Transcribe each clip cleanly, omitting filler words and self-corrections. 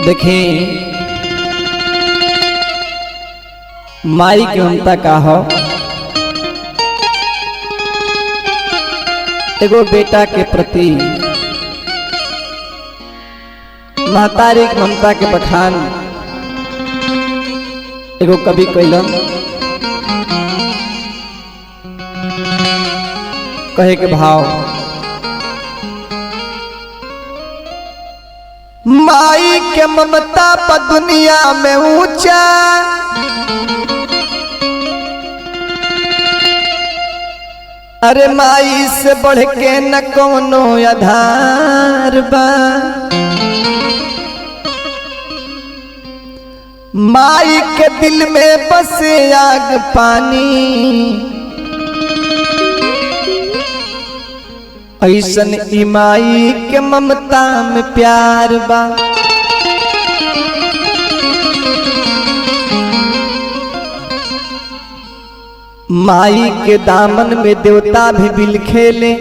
देखें माई की ममता का हो। एगो बेटा के प्रति महतारी की ममता के बखान एगो कवि कैलन। कहे के भाव, माई के ममता पर दुनिया में ऊंचा, अरे माई से बढ़ के न कोनो आधार बा। माई के दिल में बसे आग पानी, ऐसन ई माई के ममता में प्यार बा। माई के दामन में देवता भी बिल खेले,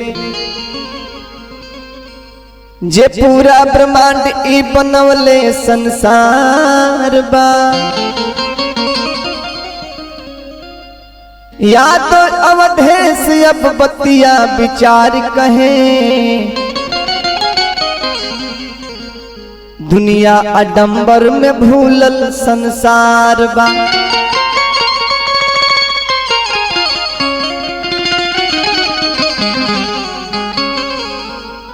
जे पूरा ब्रह्मांड ई बनवले संसार बा। या तो अवधेश अब बतिया विचार कहे, दुनिया आडंबर में भूलल संसार बा।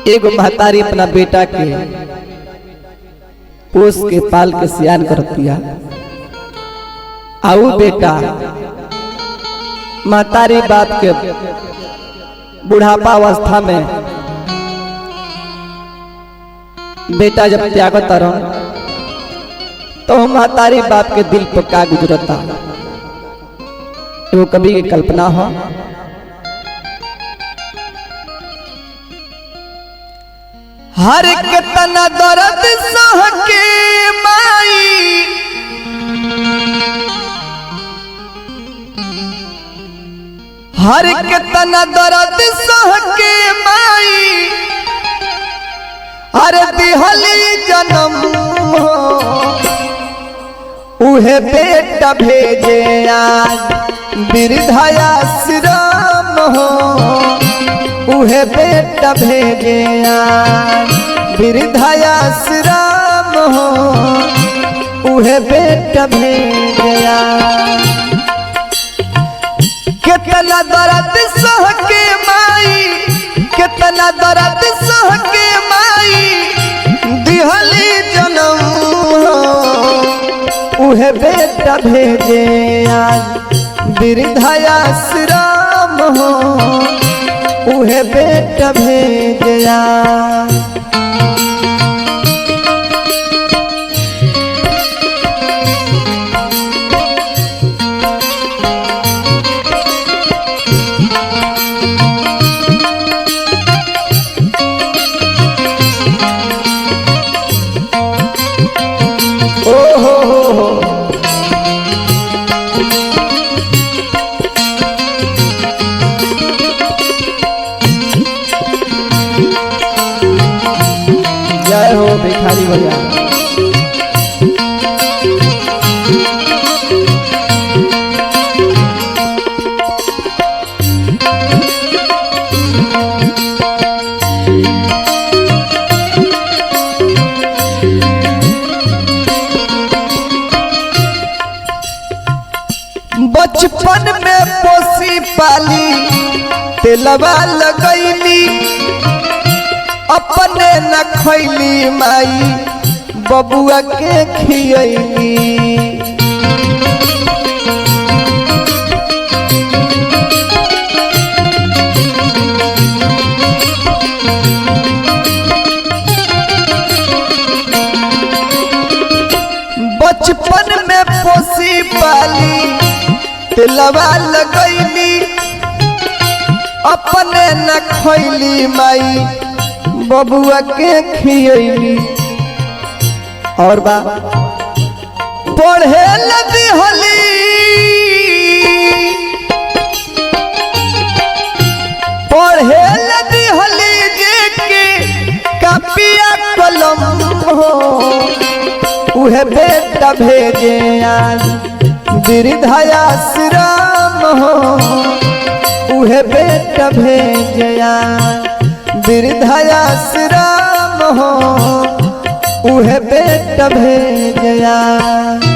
एगो महतारी अपना बेटा के पोस के पाल के सियान करतिया, आऊ बेटा महतारी बाप के बुढ़ापा अवस्था में बेटा जब त्यागत रह तो महतारी बाप के दिल पर का गुजरता। वो कभी की कल्पना हो। हर के तना दर्द सह के माई, हर के तना दर्द सह के माई, हर दिहली जन्म उहे बेटा भेजे आज वृद्धाश्रम हो। उहे बेटा भेजे आज वृद्धाश्रम हो। उहे बेटा भेजे आज। कितना दर्द सह के माई, कितना दर्द सह के माई, दिहली जन्म उहे बेटा भेजे आज वृद्धाश्रम हो। उहे बेटा भेजे आज। जय हो भिखारी भैया। बचपन में पोसी पाली, तेलवा लगैली, अपने न खैली माई बबुआ के खियैली। बचपन में पोसी पाली, तेलवा लगैली, अपने न खैली माई बबुआ के खियैली। और बा पढ़े लदी हली, पढ़े लदी हली जे के कापिया कलम हो। उहे बेटा भेजे आज वृद्धाश्रम हो उहे बेटा भेजे आज वृद्धाश्रम हो उहे बेटा भेजे आज।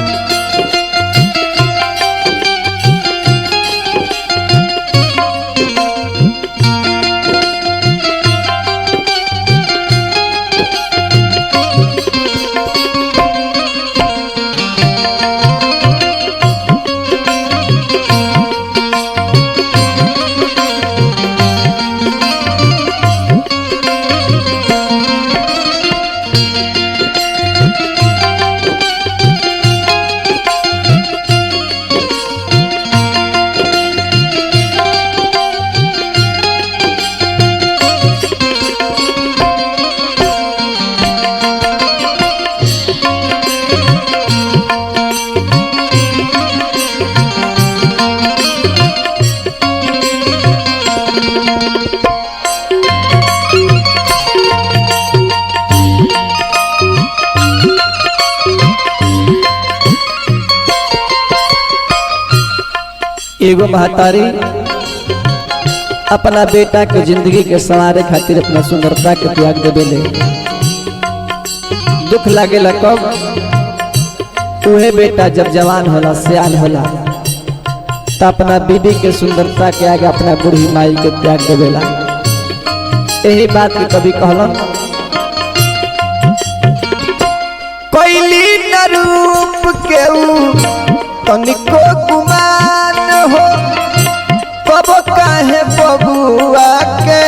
एगो महतारी अपना बेटा के जिंदगी के संवारे खातिर अपना सुंदरता के त्याग देवेले। दुख लागेला कब उहे बेटा जब जवान होला सियान होला तो अपना बीबी के सुंदरता के आगे अपना बूढ़ी माई के त्याग देवेला। यही बात के कभी कहलन कोइली न रूप के तनिको गुमान हो कब काहे बबुआ के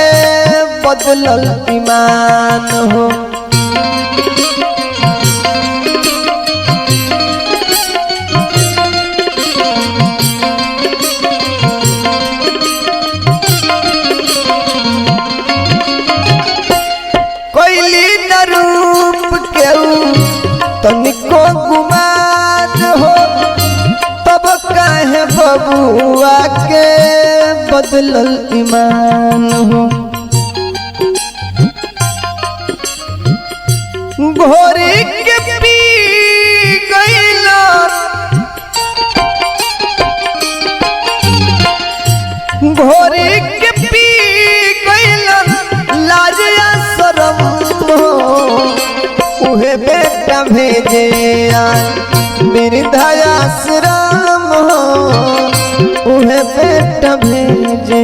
बदलल ईमान हो। कोइली न रूप के तनिको गुमान हो तब काहे बबुआ के बदलल ईमान हो। घोरी के पी गईला घोरी के पी गईला लाजिया शरम हो उहे बेटा भेजे वृद्धाश्रम हो उहे बेटा भेजे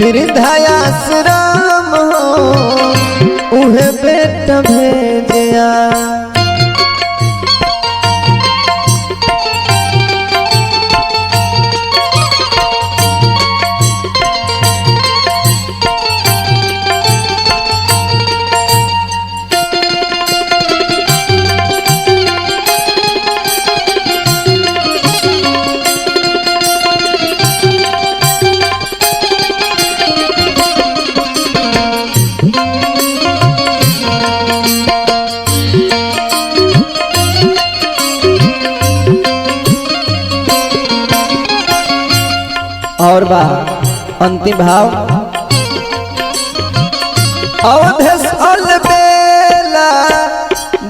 वृद्धाश्रम हो उहे बेटा भेजे। और बा अंतिम भाव अवधेश अलबेला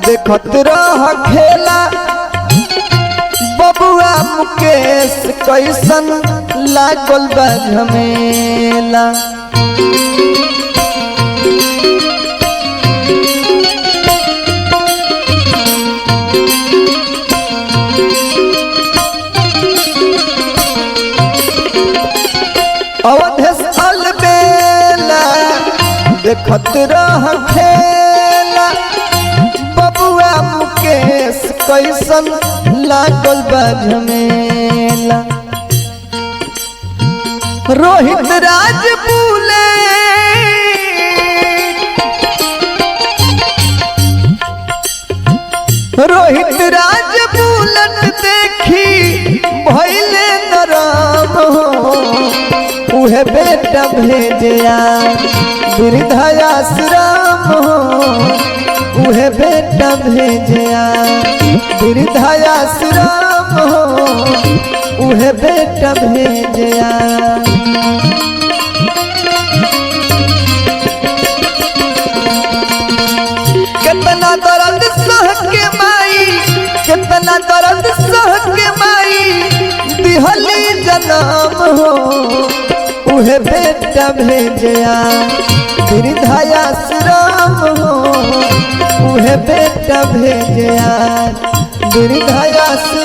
देखत रह खेला बबुआ मुकेश कैसन लागल बा झमेला। अवधेश अलबेला देखत रह खेला बबुआ मुकेश कैसन लागल बा झमेला। रोहित राज बुले रोहित राज बुलट देखी भइले नरम हो उहे बेटा भेजे वृद्धाश्रम हो उहे बेटा भेजे वृद्धाश्रम हो उहे बेटा भेजे। कितना दर्द सह के माई इतना दर्द सह के माई दिहली जन्म हो उहे बेटा भेजया वृद्धाश्रम हो उहे बेटा भेजया वृद्धाश्रम